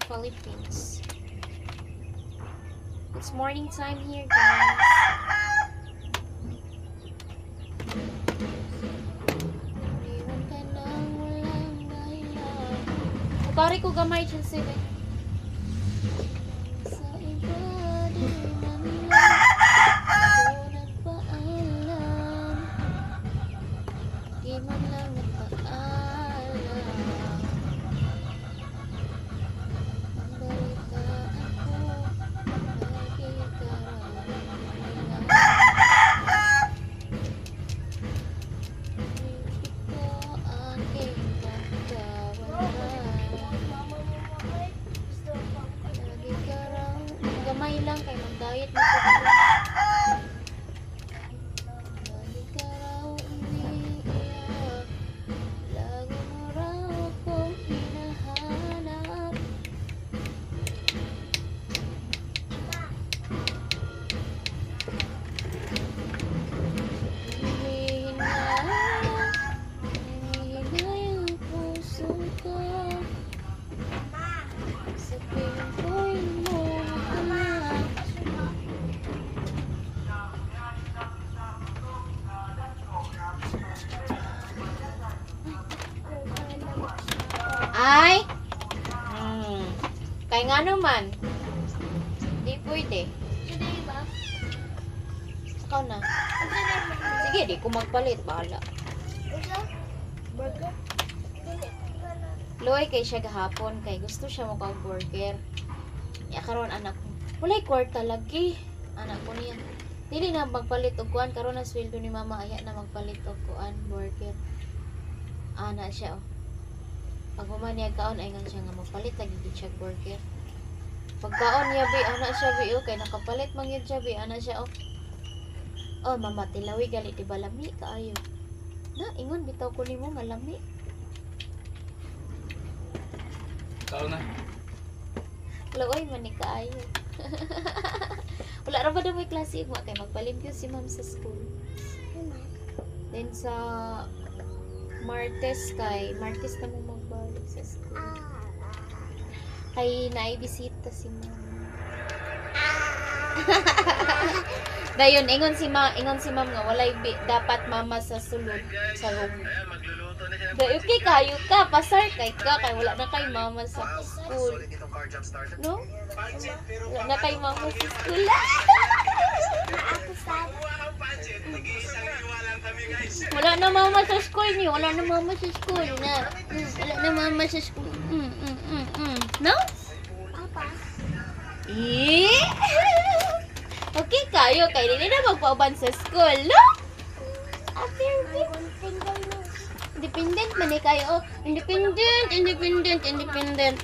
Philippines. It's morning time here, guys. Iwan ka nang walang dahilan. Pare ko gamay siya sila. Sa iba di man lang ako nagpaalam. Di man lang nagpaalam. Ang balita ako gamay lang kay mag-diet na ko. Lagi ka raw umiiyak, lagi mo raw akong hinahanap. Hihina yung puso ko. Sabihin ko'y mo ka na. Ay! Kaya nga naman. Di pwede. Hindi ba? Ikaw na. Sige, di ko magpalit. Bahala. Ito? Burger? Hindi. Loy kay siya gahapon. Kay gusto siya mo kang burger. Ya karon anak ko. Walay kwarta lagi. Anak ko niya. Dili na magpalit og kuan. Karon na sweldo ni mama. Aya na magpalit og kuan burger. Ana siya oh. Pag human niya kaon ay nga siya nga magpalit lagi gid siya burger. Pagkaon niya bi ana siya bi oh kay nakapalit man gyud siya bi ana siya oh. Oh mama tilawi gali di ba lami kaayo. Na ingon bitaw ko nimo malami. Ikaw na. Looy man ni kaayo. Wala ra ba daw may klase mo kay magpalimpyo si ma'am sa school. Then sa Martes na mo magbalik sa school. Ay naibisita si ma'am. Dayon ingon si ma'am nga walay dapat mama sa sulod sa room. Dayon kay kayo ka pasar kay wala na kay mama sa school. No? Wala na kay mama sa school. Wala na mama sa school ni. Wala na mama sa school na. Wala na mama sa school. No? Papa? Okay kayo. Kaya hindi na magpauban sa school. No? Independent man eh kayo. Oh. Independent.